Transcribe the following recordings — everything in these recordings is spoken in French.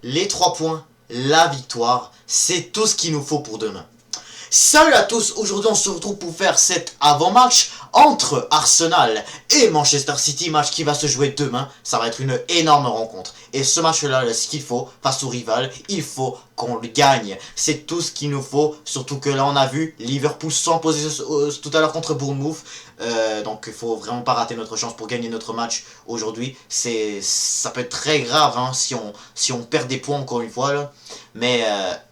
Les 3 points, la victoire, c'est tout ce qu'il nous faut pour demain. Salut à tous, aujourd'hui on se retrouve pour faire cet avant-match entre Arsenal et Manchester City, match qui va se jouer demain. Ça va être une énorme rencontre. Et ce match-là, ce qu'il faut face au rival, il faut qu'on le gagne. C'est tout ce qu'il nous faut, surtout que là on a vu Liverpool s'imposer tout à l'heure contre Bournemouth. Donc il faut vraiment pas rater notre chance pour gagner notre match aujourd'hui. Ça peut être très grave hein, si on perd des points encore une fois. Là. Mais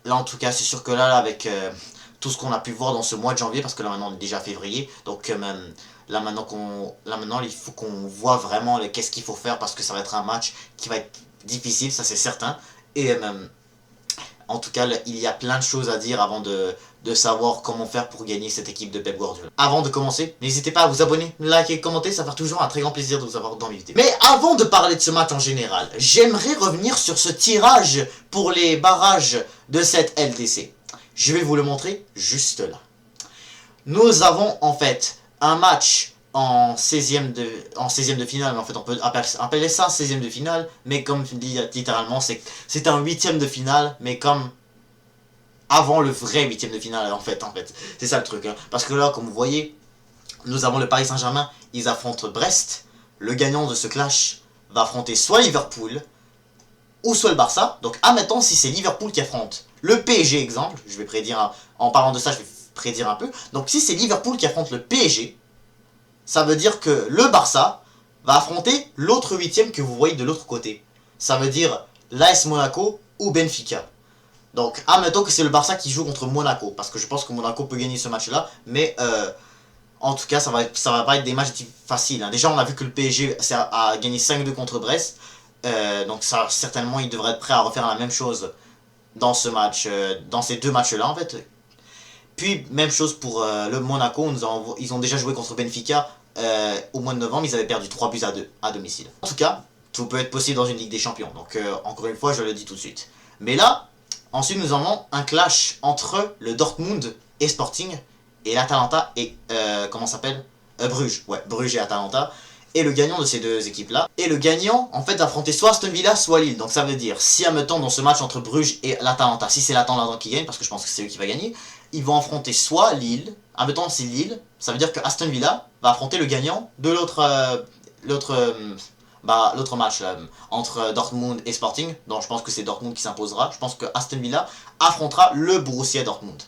là en tout cas c'est sûr que là avec... tout ce qu'on a pu voir dans ce mois de janvier, parce que là maintenant on est déjà février, donc là maintenant il faut qu'on voit vraiment qu'est-ce qu'il faut faire, parce que ça va être un match qui va être difficile, ça c'est certain, et en tout cas il y a plein de choses à dire avant de savoir comment faire pour gagner cette équipe de Pep Guardiola. Avant de commencer, n'hésitez pas à vous abonner, liker, commenter, ça fait toujours un très grand plaisir de vous avoir dans mes vidéos. Mais avant de parler de ce match en général, j'aimerais revenir sur ce tirage pour les barrages de cette LDC. Je vais vous le montrer juste là. Nous avons en fait un match en 16e de finale. En fait, on peut appeler ça 16e de finale. Mais comme je dis littéralement, c'est un 8e de finale. Mais comme avant le vrai 8e de finale en fait. C'est ça le truc. Hein. Parce que là, comme vous voyez, nous avons le Paris Saint-Germain. Ils affrontent Brest. Le gagnant de ce clash va affronter soit Liverpool ou soit le Barça. Donc admettons si c'est Liverpool qui affronte le PSG exemple, je vais prédire, en parlant de ça je vais prédire un peu. Donc si c'est Liverpool qui affronte le PSG, ça veut dire que le Barça va affronter l'autre 8e que vous voyez de l'autre côté. Ça veut dire l'AS Monaco ou Benfica. Donc admettons que c'est le Barça qui joue contre Monaco, parce que je pense que Monaco peut gagner ce match là, mais en tout cas ça va pas être des matchs faciles. Hein. Déjà on a vu que le PSG a gagné 5-2 contre Brest, donc ça certainement il devrait être prêt à refaire la même chose dans ce match, dans ces deux matchs-là en fait. Puis même chose pour le Monaco, ils ont déjà joué contre Benfica au mois de novembre, ils avaient perdu 3 buts à 2 à domicile. En tout cas, tout peut être possible dans une Ligue des Champions, donc encore une fois je le dis tout de suite. Mais là, ensuite nous avons un clash entre le Dortmund et Sporting, et l'Atalanta et, comment ça s'appelle Bruges, ouais, Bruges et Atalanta. Et le gagnant de ces deux équipes-là. Et le gagnant, en fait, d'affronter soit Aston Villa, soit Lille. Donc ça veut dire, si admettons dans ce match entre Bruges et l'Atalanta, si c'est l'Atalanta qui gagne, parce que je pense que c'est eux qui va gagner, ils vont affronter soit Lille, admettons c'est Lille, ça veut dire que Aston Villa va affronter le gagnant de l'autre match là, entre Dortmund et Sporting. Donc je pense que c'est Dortmund qui s'imposera. Je pense que Aston Villa affrontera le Borussia Dortmund.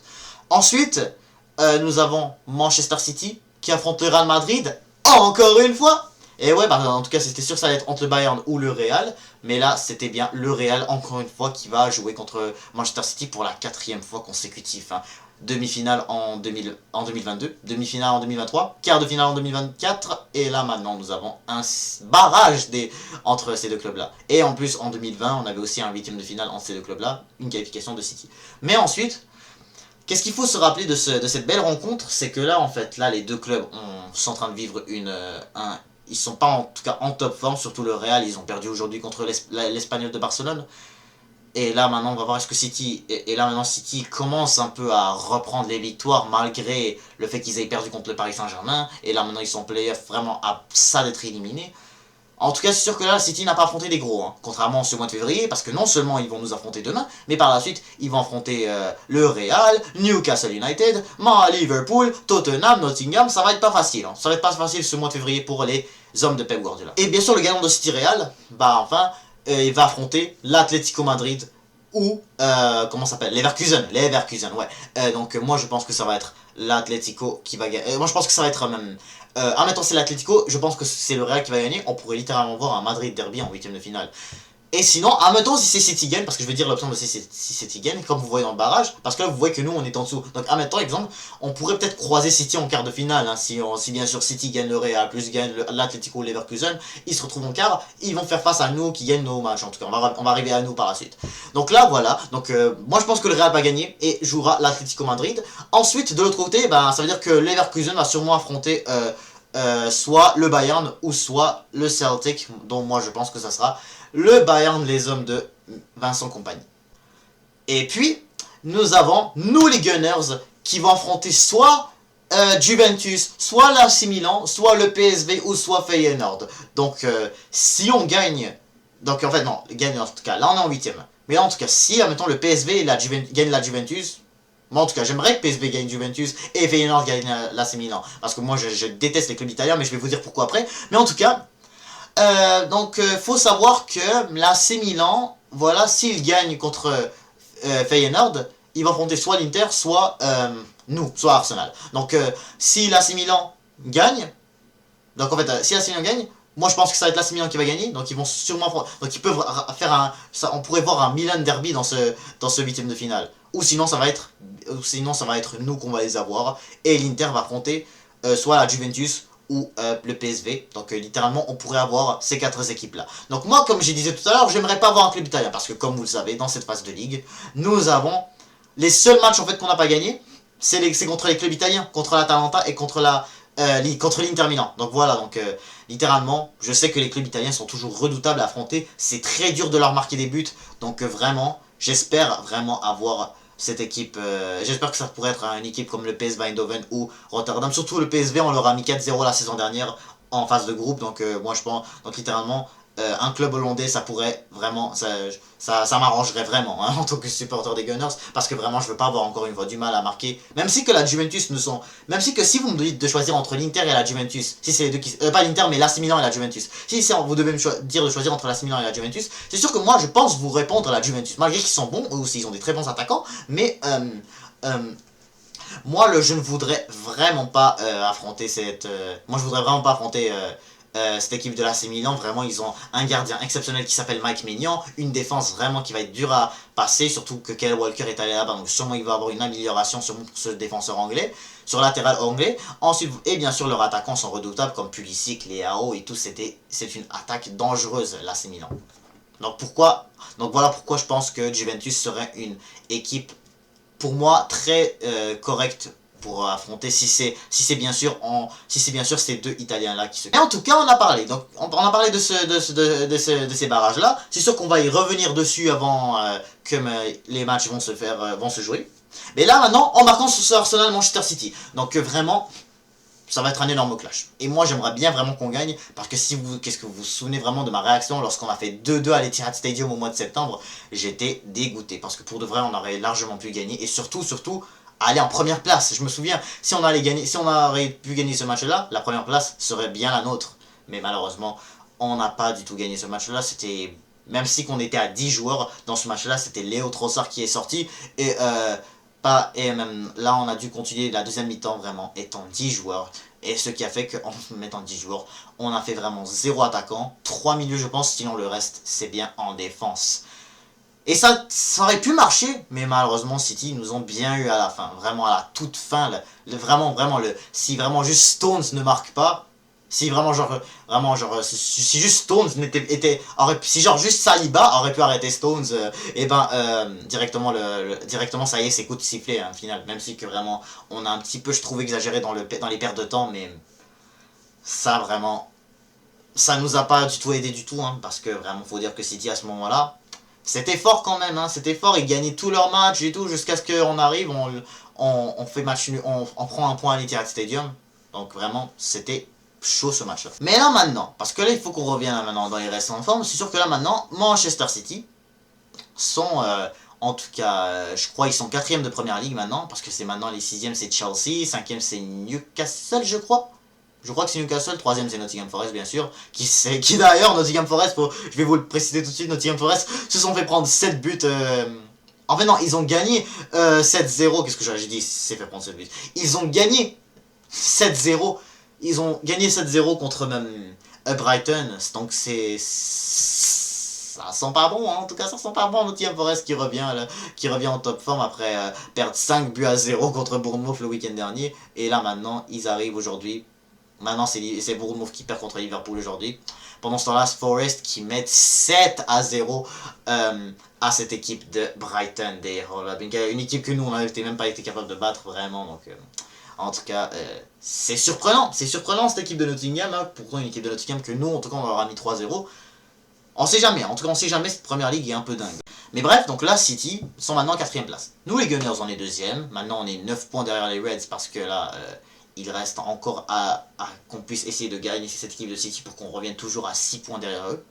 Ensuite, nous avons Manchester City qui affronte le Real Madrid, encore une fois. Et ouais, bah, en tout cas, c'était sûr que ça allait être entre le Bayern ou le Real. Mais là, c'était bien le Real, encore une fois, qui va jouer contre Manchester City pour la 4e fois consécutive. Hein. Demi-finale en 2022, demi-finale en 2023, quart de finale en 2024. Et là, maintenant, nous avons un barrage entre ces deux clubs-là. Et en plus, en 2020, on avait aussi un 8e de finale entre ces deux clubs-là, une qualification de City. Mais ensuite... qu'est-ce qu'il faut se rappeler de cette belle rencontre? C'est que là, en fait, là, les deux clubs sont en train de vivre ils sont pas en tout cas en top forme, surtout le Real, ils ont perdu aujourd'hui contre l'Espagnol de Barcelone. Et là, maintenant, on va voir est-ce que City... Et là, maintenant, City commence un peu à reprendre les victoires, malgré le fait qu'ils aient perdu contre le Paris Saint-Germain. Et là, maintenant, ils sont play-off vraiment à ça d'être éliminés. En tout cas, c'est sûr que là, City n'a pas affronté des gros, hein, contrairement à ce mois de février, parce que non seulement ils vont nous affronter demain, mais par la suite, ils vont affronter le Real, Newcastle United, Liverpool, Tottenham, Nottingham, ça va être pas facile. Hein. Ça va être pas facile ce mois de février pour les hommes de Pep Guardiola. Et bien sûr, le gagnant de City Real, bah enfin, il va affronter l'Atlético Madrid ou, comment ça s'appelle, Leverkusen, ouais. Donc moi, je pense que ça va être l'Atlético qui va gagner. Moi, je pense que ça va être même... admettons c'est l'Atlético, je pense que c'est le Real qui va gagner. On pourrait littéralement voir un Madrid derby en 8e de finale. Et sinon, admettons si c'est City gagne, parce que je vais dire l'option de si City gagne, comme vous voyez dans le barrage, parce que là vous voyez que nous on est en dessous. Donc admettons exemple, on pourrait peut-être croiser City en quart de finale, hein, si bien sûr City gagne le Real, plus gagne l'Atlético ou Leverkusen, ils se retrouvent en quart, ils vont faire face à nous qui gagnent nos matchs, en tout cas on va arriver à nous par la suite. Donc là voilà, donc moi je pense que le Real va gagner et jouera l'Atlético Madrid. Ensuite de l'autre côté, bah, ça veut dire que Leverkusen va sûrement affronter... soit le Bayern ou soit le Celtic, dont moi je pense que ça sera le Bayern, les hommes de Vincent Kompany. Et puis, nous avons, nous les Gunners, qui vont affronter soit Juventus, soit l'AC Milan, soit le PSV ou soit Feyenoord. Donc, si on gagne, donc en fait non, gagne en tout cas, là on est en 8e. Mais là, en tout cas, si, admettons, le PSV gagne la Juventus, moi, en tout cas, j'aimerais que PSV gagne Juventus et Feyenoord gagne l'AC Milan. Parce que moi, je déteste les clubs italiens, mais je vais vous dire pourquoi après. Mais en tout cas, faut savoir que l'AC Milan, voilà, s'il gagne contre Feyenoord, il va affronter soit l'Inter, soit nous, soit Arsenal. Donc, si l'AC Milan gagne, donc en fait, si l'AC Milan gagne, moi je pense que ça va être l'AC Milan qui va gagner, donc ils vont sûrement, donc ils peuvent faire on pourrait voir un Milan derby dans ce huitième de finale. Ou sinon ça va être nous qu'on va les avoir et l'Inter va affronter soit la Juventus ou le PSV. Donc littéralement on pourrait avoir ces quatre équipes là. Donc moi comme je disais tout à l'heure, j'aimerais pas avoir un club italien parce que comme vous le savez, dans cette phase de ligue, nous avons les seuls matchs en fait qu'on n'a pas gagné, c'est contre les clubs italiens, contre l'Atalanta et contre l'Inter Milan. Donc voilà, donc littéralement, je sais que les clubs italiens sont toujours redoutables à affronter. C'est très dur de leur marquer des buts. Donc vraiment, j'espère vraiment avoir cette équipe. J'espère que ça pourrait être une équipe comme le PSV Eindhoven ou Rotterdam. Surtout le PSV, on leur a mis 4-0 la saison dernière en phase de groupe. Donc moi je pense, donc littéralement, un club hollandais, ça pourrait vraiment, ça m'arrangerait vraiment hein, en tant que supporter des Gunners, parce que vraiment je veux pas avoir encore une fois du mal à marquer, même si que la Juventus ne sont, même si que si vous me dites de choisir entre l'Inter et la Juventus, si c'est les deux qui, pas l'Inter mais l'AC Milan et la Juventus, si vous devez me dire de choisir entre l'AC Milan et la Juventus, c'est sûr que moi je pense vous répondre à la Juventus, malgré qu'ils sont bons, eux aussi ils ont des très bons attaquants, mais moi je ne voudrais vraiment pas affronter moi je voudrais vraiment pas affronter cette équipe de l'AC Milan. Vraiment ils ont un gardien exceptionnel qui s'appelle Mike Maignan, une défense vraiment qui va être dure à passer, surtout que Kyle Walker est allé là-bas, donc sûrement il va avoir une amélioration sur ce défenseur anglais, sur latéral anglais. Ensuite, et bien sûr leurs attaquants sont redoutables comme Pulisic, Leao et tout, c'est une attaque dangereuse l'AC Milan. Donc voilà pourquoi je pense que Juventus serait une équipe pour moi très correcte pour affronter si c'est bien sûr ces deux Italiens là qui se. Et en tout cas on a parlé on a parlé de ces barrages là. C'est sûr qu'on va y revenir dessus avant que les matchs vont se jouer. Mais là maintenant en marquant sur Arsenal Manchester City. Donc vraiment ça va être un énorme clash. Et moi j'aimerais bien vraiment qu'on gagne, parce que qu'est-ce que vous vous souvenez vraiment de ma réaction lorsqu'on a fait 2-2 à l'Etihad Stadium au mois de septembre? J'étais dégoûté, parce que pour de vrai on aurait largement pu gagner, et surtout aller en première place. Je me souviens, si on aurait pu gagner ce match là, la première place serait bien la nôtre. Mais malheureusement on n'a pas du tout gagné ce match là, c'était... Même si qu'on était à 10 joueurs dans ce match là, c'était Léo Trossard qui est sorti, et même là on a dû continuer la deuxième mi-temps vraiment étant 10 joueurs, et ce qui a fait qu'en mettant 10 joueurs on a fait vraiment 0 attaquant, 3 milieux je pense, sinon le reste c'est bien en défense. Et ça aurait pu marcher, mais malheureusement City nous ont bien eu à la fin, vraiment à la toute fin, si vraiment juste Stones ne marque pas, si vraiment si juste Stones si genre juste Saliba aurait pu arrêter Stones, et directement directement ça y est, c'est coup de sifflet hein, final. Même si que vraiment on a un petit peu je trouve exagéré dans les pertes de temps, mais ça vraiment ça nous a pas du tout aidé du tout hein, parce que vraiment faut dire que City à ce moment là c'était fort quand même hein, c'était fort, ils gagnaient tous leurs matchs et tout jusqu'à ce qu'on arrive, on fait match nul, on prend un point à l'Etihad Stadium, donc vraiment c'était chaud ce match là. Mais là maintenant, parce que là il faut qu'on revienne là, maintenant dans les récentes formes, c'est sûr que là maintenant, Manchester City sont, en tout cas, je crois ils sont 4ème de première ligue maintenant, parce que c'est maintenant les 6ème c'est Chelsea, 5ème c'est Newcastle je crois. Je crois que c'est Newcastle, 3ème c'est Nottingham Forest bien sûr, qui d'ailleurs, Nottingham Forest, je vais vous le préciser tout de suite, Nottingham Forest se sont fait prendre 7 buts, en fait non, ils ont gagné 7-0, qu'est-ce que j'ai dit, c'est fait prendre 7 buts, ils ont gagné 7-0. Ils ont gagné 7-0 contre même Brighton, donc ça sent pas bon, hein. En tout cas ça sent pas bon Nottingham Forest qui revient en top forme après perdre 5 buts à 0 contre Bournemouth le week-end dernier, et là maintenant ils arrivent aujourd'hui, maintenant c'est Bournemouth qui perd contre Liverpool aujourd'hui, pendant ce temps-là Forest qui met 7-0 à cette équipe de Brighton, une équipe que nous on n'avait même pas été capable de battre vraiment, donc... En tout cas, c'est surprenant cette équipe de Nottingham, hein. Pourquoi une équipe de Nottingham que nous, en tout cas, on leur a mis 3-0. On sait jamais, en tout cas, on sait jamais, cette première ligue est un peu dingue. Mais bref, donc là, City sont maintenant 4ème place. Nous, les Gunners, on est 2ème. Maintenant, on est 9 points derrière les Reds, parce que là, il reste encore à qu'on puisse essayer de gagner cette équipe de City pour qu'on revienne toujours à 6 points derrière eux.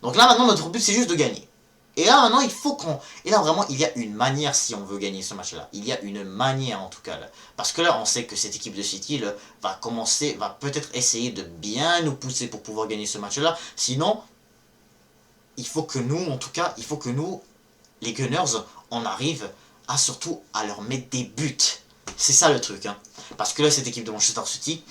Donc là, maintenant, notre but, c'est juste de gagner. Et là, maintenant, il faut qu'on... Et là, vraiment, il y a une manière si on veut gagner ce match-là. Il y a une manière, en tout cas, là. Parce que là, on sait que cette équipe de City là, va peut-être essayer de bien nous pousser pour pouvoir gagner ce match-là. Sinon, il faut que nous, en tout cas, il faut que nous, les Gunners, on arrive à surtout à leur mettre des buts. C'est ça le truc, hein. Parce que là, cette équipe de Manchester City,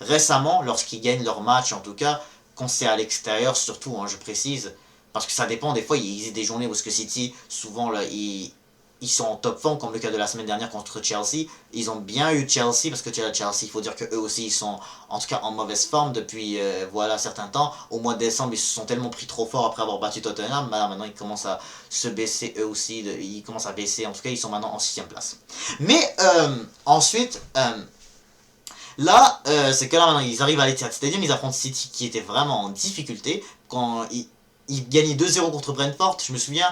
récemment, lorsqu'ils gagnent leur match, en tout cas, quand c'est à l'extérieur, surtout, hein, je précise, parce que ça dépend, des fois, il y a des journées où que City, souvent, là, ils sont en top form, comme le cas de la semaine dernière contre Chelsea. Ils ont bien eu Chelsea, parce que Chelsea, il faut dire qu'eux aussi, ils sont en tout cas en mauvaise forme depuis voilà certains temps. Au mois de décembre, ils se sont tellement pris trop fort après avoir battu Tottenham. Maintenant, ils commencent à se baisser eux aussi. Ils commencent à baisser, en tout cas, ils sont maintenant en 6ème place. Mais ensuite, là, c'est que là, maintenant, ils arrivent à l'Etihad Stadium, ils affrontent City qui était vraiment en difficulté. Quand ils gagnaient 2-0 contre Brentford, je me souviens,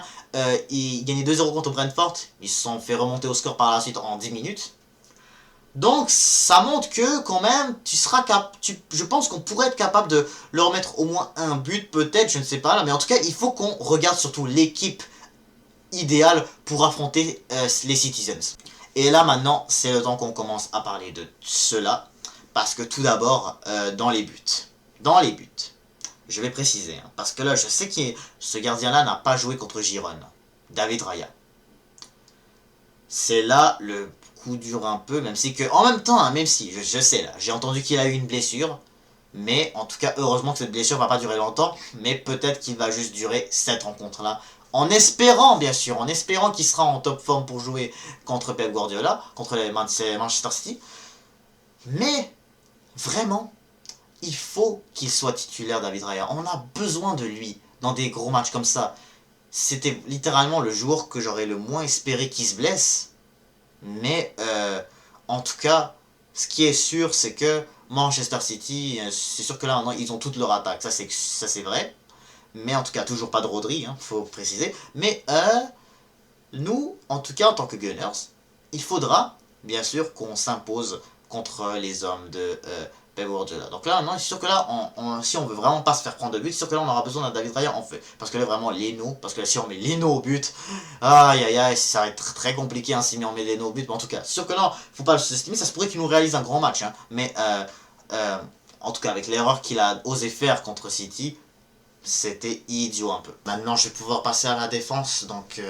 ils gagnaient 2-0 contre Brentford, ils se sont fait remonter au score par la suite en 10 minutes. Donc ça montre que quand même, je pense qu'on pourrait être capable de leur mettre au moins un but, peut-être, je ne sais pas, là, mais en tout cas, il faut qu'on regarde surtout l'équipe idéale pour affronter les Citizens. Et là maintenant, c'est le temps qu'on commence à parler de cela, parce que tout d'abord, dans les buts. Dans les buts. Je vais préciser, hein, parce que là, je sais que ce gardien-là n'a pas joué contre Giron. David Raya. C'est là le coup dur un peu, même si que, en même temps, hein, même si, je sais là, j'ai entendu qu'il a eu une blessure, mais en tout cas, heureusement que cette blessure va pas durer longtemps, mais peut-être qu'il va juste durer cette rencontre-là, en espérant, bien sûr, en espérant qu'il sera en top forme pour jouer contre Pep Guardiola, contre les Manchester City, mais, vraiment, il faut qu'il soit titulaire, David Raya. On a besoin de lui dans des gros matchs comme ça. C'était littéralement le joueur que j'aurais le moins espéré qu'il se blesse. Mais en tout cas, ce qui est sûr, c'est que Manchester City, c'est sûr que là maintenant ils ont toute leur attaque. Ça c'est vrai. Mais en tout cas, toujours pas de Rodri, hein, faut préciser. Mais nous, en tout cas en tant que Gunners, il faudra bien sûr qu'on s'impose contre les hommes de Pep Guardiola. Donc là, non, c'est sûr que là, si on veut vraiment pas se faire prendre de but, c'est sûr que là, on aura besoin d'un David Raya en fait. Parce que là, vraiment, Leno, parce que là, si on met Leno au but, aïe aïe aïe, ça va être très compliqué hein, si on met Leno au but. Mais en tout cas, c'est sûr que là, faut pas le sous-estimer, ça se pourrait qu'il nous réalise un grand match. Hein. Mais en tout cas, avec l'erreur qu'il a osé faire contre City, c'était idiot un peu. Maintenant, je vais pouvoir passer à la défense. Donc,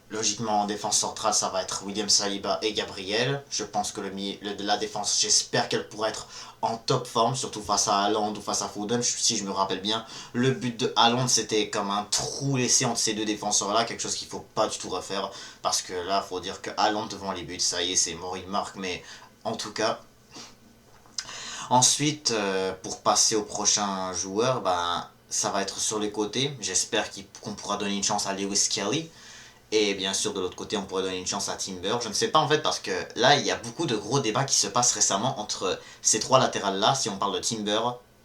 logiquement, en défense centrale, ça va être William Saliba et Gabriel. Je pense que la défense, j'espère qu'elle pourra être en top forme, surtout face à Haaland ou face à Foden. Si je me rappelle bien, le but de Haaland, c'était comme un trou laissé entre ces deux défenseurs-là, quelque chose qu'il ne faut pas du tout refaire. Parce que là, il faut dire que Haaland devant les buts, ça y est, c'est mort, il marque. Mais en tout cas... Ensuite, pour passer au prochain joueur, ça va être sur les côtés. J'espère qu'on pourra donner une chance à Lewis Kelly. Et bien sûr, de l'autre côté, on pourrait donner une chance à Timber. Je ne sais pas en fait, parce que là, il y a beaucoup de gros débats qui se passent récemment entre ces trois latérales-là, si on parle de Timber,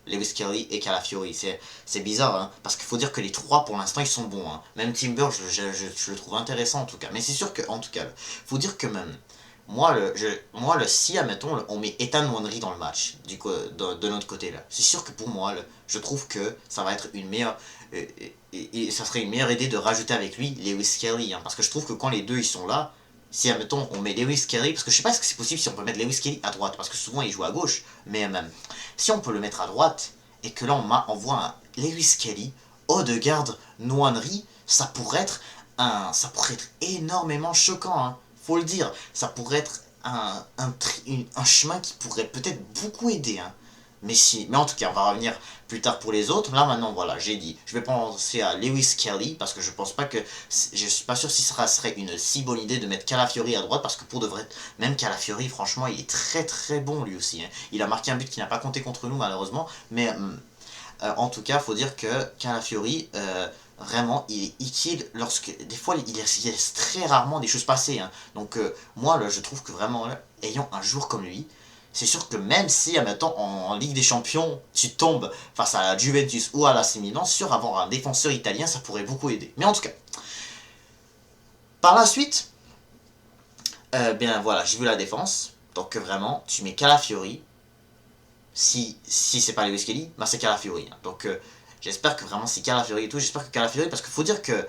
Lewis Kelly et Calafiori. C'est bizarre, hein, parce qu'il faut dire que les trois, pour l'instant, ils sont bons. Hein. Même Timber, je le trouve intéressant en tout cas. Mais c'est sûr que, en tout cas, faut dire que même... si, admettons, on met Ethan Nwaneri dans le match, de notre côté là, c'est sûr que pour moi, je trouve que ça va être une meilleure... et ça serait une meilleure idée de rajouter avec lui Lewis Kelly, hein, parce que je trouve que quand les deux ils sont là, si admettons on met Lewis Kelly, parce que je sais pas si c'est possible si on peut mettre Lewis Kelly à droite, parce que souvent il joue à gauche, mais même si on peut le mettre à droite, et que là on voit un Lewis Kelly, Odegaard, Nwaneri, ça pourrait être énormément choquant, hein. Faut le dire, ça pourrait être un chemin qui pourrait peut-être beaucoup aider. Hein. Mais en tout cas, on va revenir plus tard pour les autres. Là maintenant, voilà, j'ai dit, je vais penser à Lewis Kelly parce que je pense pas que, je suis pas sûr si ce serait une si bonne idée de mettre Calafiori à droite parce que pour de vrai, même Calafiori, franchement, il est très très bon lui aussi. Hein. Il a marqué un but qui n'a pas compté contre nous malheureusement, mais en tout cas, faut dire que Calafiori, vraiment, il est utile lorsque... Des fois, il laisse très rarement des choses passer. Hein. Donc, moi, là, je trouve que vraiment, là, ayant un joueur comme lui, c'est sûr que même si, admettons, en Ligue des Champions, tu tombes face à la Juventus ou à l'AC Milan, sûr, avoir un défenseur italien, ça pourrait beaucoup aider. Mais en tout cas, par la suite, bien voilà, j'ai vu la défense. Donc, vraiment, tu mets Calafiori. Si c'est pas Lewis Kelly, c'est Calafiori. Hein. Donc, J'espère que vraiment c'est Calafiori et tout, j'espère que Calafiori, parce qu'il faut dire que,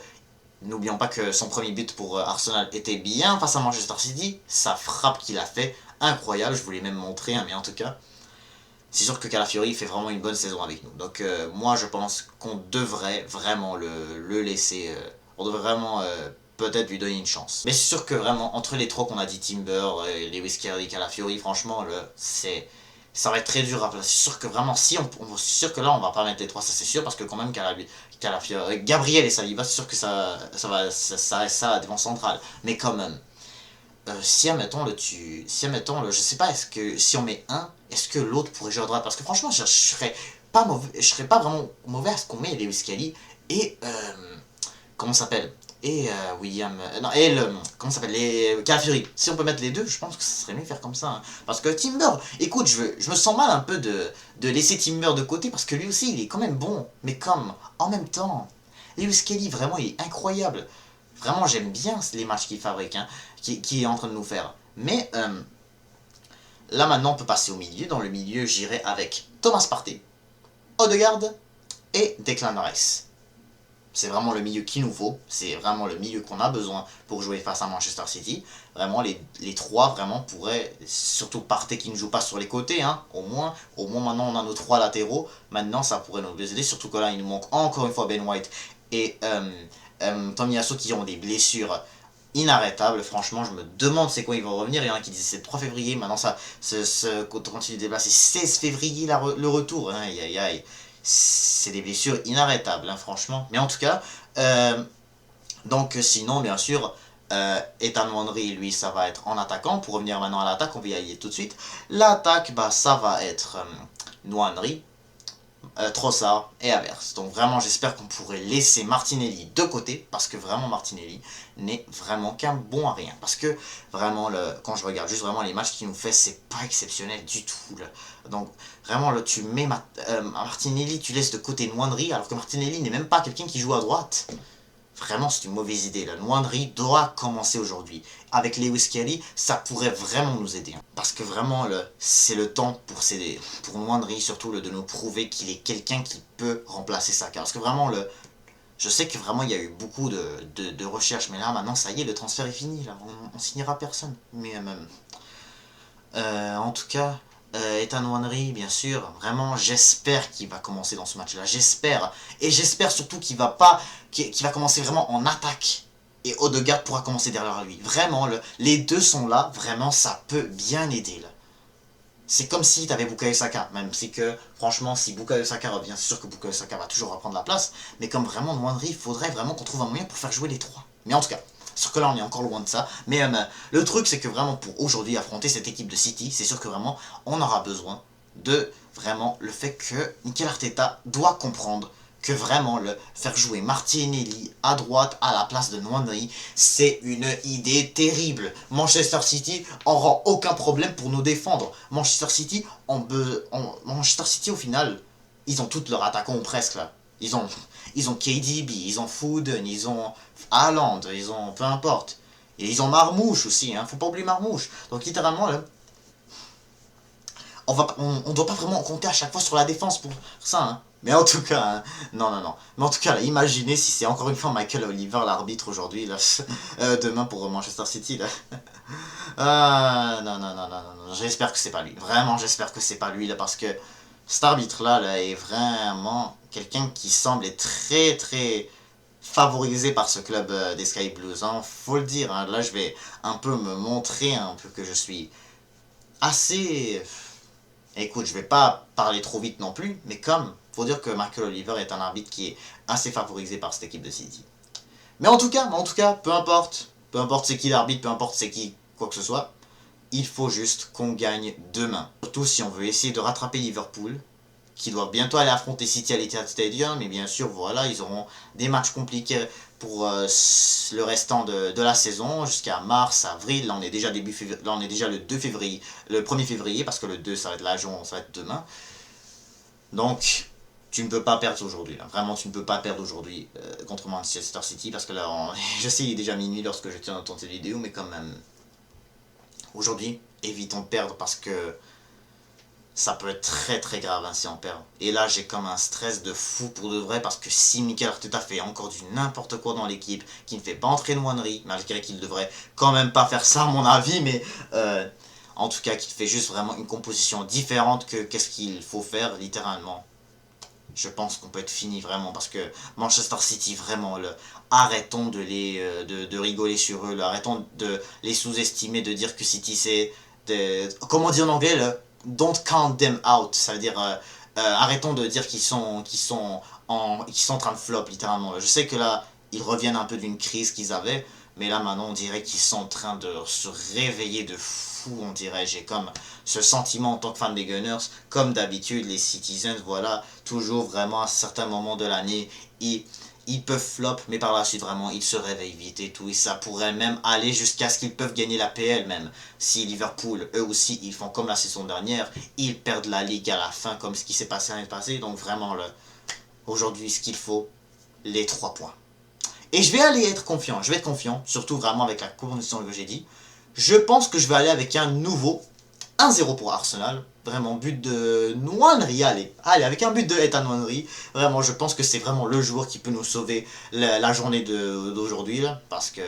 n'oublions pas que son premier but pour Arsenal était bien face à Manchester City, sa frappe qu'il a fait, incroyable, je vous l'ai même montré, hein, mais en tout cas, c'est sûr que Calafiori fait vraiment une bonne saison avec nous. Donc moi je pense qu'on devrait vraiment le laisser, on devrait vraiment peut-être lui donner une chance. Mais c'est sûr que vraiment, entre les trois qu'on a dit, Timber, Lewis Kelly, Calafiori, franchement, ça va être très dur à placer. C'est sûr que vraiment, si c'est sûr que là, on va pas mettre les trois, ça c'est sûr, parce que quand même, Calafiori, Gabriel et Saliba, c'est sûr que ça reste ça à défense centrale. Mais quand même, si admettons je sais pas, est-ce que si on met un, est-ce que l'autre pourrait jouer à droite? Parce que franchement, je serais pas mauvais, je serais pas vraiment mauvais à ce qu'on met Lewis Kelly et comment ça s'appelle? Et William. Non, et le. Comment ça s'appelle? Les Calafiori. Si on peut mettre les deux, je pense que ce serait mieux faire comme ça. Hein. Parce que Timber, écoute, je me sens mal un peu de laisser Timber de côté parce que lui aussi, il est quand même bon. Mais comme, en même temps, Lewis Kelly, vraiment, il est incroyable. Vraiment, j'aime bien les matchs qu'il fabrique, hein, qui est en train de nous faire. Mais là, maintenant, on peut passer au milieu. Dans le milieu, j'irai avec Thomas Partey, Odegaard et Declan Rice. C'est vraiment le milieu qu'il nous faut, c'est vraiment le milieu qu'on a besoin pour jouer face à Manchester City. Vraiment, les trois vraiment pourraient, surtout Partey qui ne joue pas sur les côtés, hein, au moins maintenant on a nos trois latéraux. Maintenant ça pourrait nous aider, surtout que là il nous manque encore une fois Ben White et Tomiyasu qui ont des blessures inarrêtables. Franchement, je me demande c'est quoi ils vont revenir. Il y en a qui disent c'est le 3 février, maintenant quand on continue de déplacer, 16 février le retour. Hein, aïe aïe aïe. C'est des blessures inarrêtables, hein, franchement. Mais en tout cas, donc sinon, bien sûr, Ethan Henry, lui, ça va être en attaquant. Pour revenir maintenant à l'attaque, on va y aller tout de suite. L'attaque, bah, ça va être Nwaneri, Trossard et Havertz. Donc vraiment, j'espère qu'on pourrait laisser Martinelli de côté, parce que vraiment, Martinelli n'est vraiment qu'un bon à rien. Parce que vraiment, quand je regarde juste vraiment les matchs qu'il nous fait, c'est pas exceptionnel du tout. Là. Donc vraiment, là, tu mets Martinelli, tu laisses de côté Nwaneri, alors que Martinelli n'est même pas quelqu'un qui joue à droite. Vraiment, c'est une mauvaise idée. La Nwaneri doit commencer aujourd'hui. Avec Lewis Kelly, ça pourrait vraiment nous aider. Hein. Parce que vraiment, c'est le temps pour Nwaneri, surtout, de nous prouver qu'il est quelqu'un qui peut remplacer Saka. Parce que vraiment, je sais que vraiment, il y a eu beaucoup de recherches. Mais là, maintenant, ça y est, le transfert est fini. Là. On signera personne. Mais en tout cas... Ethan Nwaneri, bien sûr, vraiment, j'espère qu'il va commencer dans ce match-là, j'espère, et j'espère surtout qu'il va commencer vraiment en attaque, et Odegaard pourra commencer derrière lui, vraiment, les deux sont là, vraiment, ça peut bien aider, là. C'est comme si tu avais Bukayo Saka, même si que, franchement, si Bukayo Saka revient, c'est sûr que Bukayo Saka va toujours reprendre la place, mais comme vraiment Nwaneri, il faudrait vraiment qu'on trouve un moyen pour faire jouer les trois, mais en tout cas... Sûr que là on est encore loin de ça, mais le truc c'est que vraiment pour aujourd'hui affronter cette équipe de City, c'est sûr que vraiment on aura besoin de vraiment le fait que Mikel Arteta doit comprendre que vraiment le faire jouer Martinelli à droite à la place de Nwaneri, c'est une idée terrible. Manchester City aura aucun problème pour nous défendre. Manchester City au final, ils ont tous leurs attaquants ou presque là. Ils ont KDB, ils ont Foden, ils ont Haaland, ils ont peu importe. Et ils ont Marmouche aussi, hein, faut pas oublier Marmouche. Donc littéralement, là, on doit pas vraiment compter à chaque fois sur la défense pour ça. Hein. Mais en tout cas, hein, non. Mais en tout cas, là, imaginez si c'est encore une fois Michael Oliver l'arbitre aujourd'hui, là, demain pour Manchester City, là. Non. J'espère que c'est pas lui. Vraiment, j'espère que c'est pas lui, là, parce que cet arbitre-là, là, est vraiment quelqu'un qui semble être très, très favorisé par ce club des Sky Blues. Hein, faut le dire. Hein. Là, je vais un peu me montrer un peu que je suis assez... Écoute, je vais pas parler trop vite non plus, mais faut dire que Michael Oliver est un arbitre qui est assez favorisé par cette équipe de City. Mais en tout cas, peu importe c'est qui l'arbitre, peu importe c'est qui quoi que ce soit, il faut juste qu'on gagne demain. Surtout si on veut essayer de rattraper Liverpool, qui doit bientôt aller affronter City à l'Etihad Stadium, mais bien sûr, voilà, ils auront des matchs compliqués pour le restant de la saison, jusqu'à mars, avril, là on est déjà là on est déjà le 2 février, le 1er février, parce que le 2 ça va être la journée, ça va être demain. Donc, tu ne peux pas perdre aujourd'hui, là. Vraiment tu ne peux pas perdre aujourd'hui contre Manchester City, parce que là, je sais il est déjà minuit lorsque je tiens dans cette vidéo, mais quand même, aujourd'hui, évitons de perdre, parce que ça peut être très très grave hein, si on perd. Et là j'ai comme un stress de fou pour de vrai parce que si Mikel Arteta fait encore du n'importe quoi dans l'équipe, qui ne fait pas entrer Nwaneri, malgré qu'il devrait quand même pas faire ça à mon avis, mais en tout cas qu'il fait juste vraiment une composition différente que qu'est-ce qu'il faut faire littéralement. Je pense qu'on peut être fini vraiment parce que Manchester City vraiment arrêtons de rigoler sur eux, arrêtons de les sous-estimer, de dire que City c'est comment on dit en anglais don't count them out, ça veut dire arrêtons de dire qu'ils sont en train de flop littéralement. Je sais que là ils reviennent un peu d'une crise qu'ils avaient, mais là maintenant on dirait qu'ils sont en train de se réveiller de fou, on dirait. J'ai comme ce sentiment en tant que fan des Gunners, comme d'habitude les Citizens, voilà, toujours vraiment à certains moments de l'année, ils peuvent flop, mais par la suite vraiment ils se réveillent vite et tout, et ça pourrait même aller jusqu'à ce qu'ils peuvent gagner la PL même. Si Liverpool, eux aussi, ils font comme la saison dernière, ils perdent la Ligue à la fin comme ce qui s'est passé l'année passée, donc vraiment aujourd'hui ce qu'il faut, les 3 points. Et je vais aller être confiant, je vais être confiant, surtout vraiment avec la condition que j'ai dit. Je pense que je vais aller avec un nouveau 1-0 pour Arsenal. Vraiment, but de Nwaneri, allez, avec un but de Ethan Nwaneri. Vraiment, je pense que c'est vraiment le joueur qui peut nous sauver la journée d'aujourd'hui. Parce que,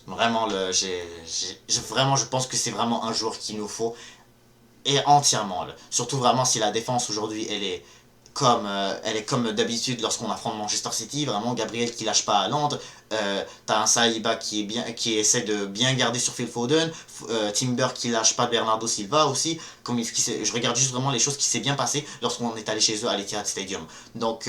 vraiment, vraiment, je pense que c'est vraiment un joueur qu'il nous faut. Et entièrement. Surtout vraiment si la défense aujourd'hui, elle est comme d'habitude lorsqu'on affronte Manchester City, vraiment Gabriel qui lâche pas à Londres, t'as un Saliba qui essaie de bien garder sur Phil Foden, Timber qui lâche pas Bernardo Silva aussi, je regarde juste vraiment les choses qui s'est bien passé lorsqu'on est allé chez eux à l'Etihad Stadium. Donc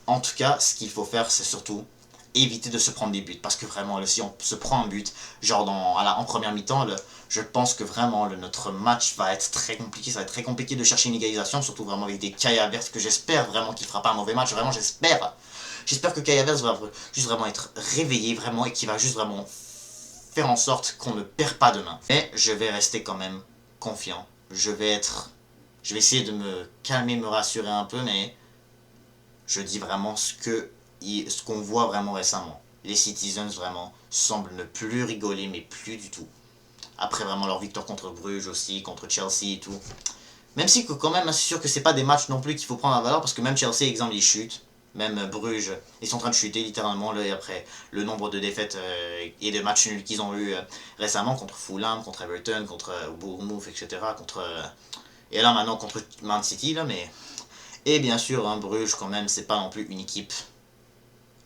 en tout cas, ce qu'il faut faire, c'est surtout éviter de se prendre des buts, parce que vraiment si on se prend un but genre en première mi-temps, je pense que vraiment notre match va être très compliqué, ça va être très compliqué de chercher une égalisation, surtout vraiment avec des Kai Havertz, que j'espère vraiment qu'il fera pas un mauvais match, vraiment j'espère que Kai Havertz va juste vraiment être réveillé vraiment et qu'il va juste vraiment faire en sorte qu'on ne perd pas demain. Mais je vais rester quand même confiant, je vais essayer de me calmer, me rassurer un peu, mais je dis vraiment ce qu'on voit vraiment récemment. Les Citizens vraiment semblent ne plus rigoler, mais plus du tout. Après vraiment leur victoire contre Bruges aussi, contre Chelsea et tout. Même si quand même, c'est sûr que c'est pas des matchs non plus qu'il faut prendre à valeur, parce que même Chelsea, exemple, ils chutent. Même Bruges, ils sont en train de chuter littéralement là, après le nombre de défaites et de matchs nuls qu'ils ont eu récemment contre Fulham, contre Everton, contre Bournemouth, etc. Et là maintenant contre Man City, là, mais... Et bien sûr, hein, Bruges quand même, c'est pas non plus une équipe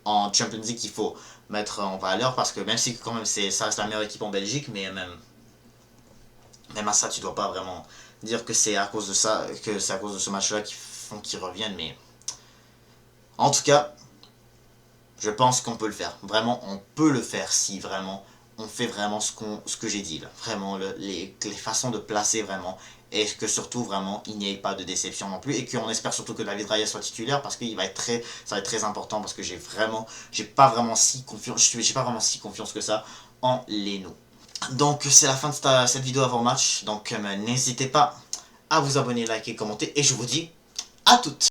en Champions League qu'il faut mettre en valeur, parce que même si quand même ça reste la meilleure équipe en Belgique, mais même à ça tu dois pas vraiment dire que c'est à cause de ça, que c'est à cause de ce match là qu'ils reviennent, mais en tout cas je pense qu'on peut le faire, vraiment on peut le faire si vraiment on fait vraiment ce que j'ai dit là, vraiment les façons de placer vraiment, et que surtout vraiment il n'y ait pas de déception non plus, et qu'on espère surtout que David Raya soit titulaire, parce qu'il va être ça va être très important, parce que j'ai pas vraiment si confiance que ça en Leno. Donc c'est la fin de cette vidéo avant match, donc n'hésitez pas à vous abonner, liker, commenter, et je vous dis à toutes.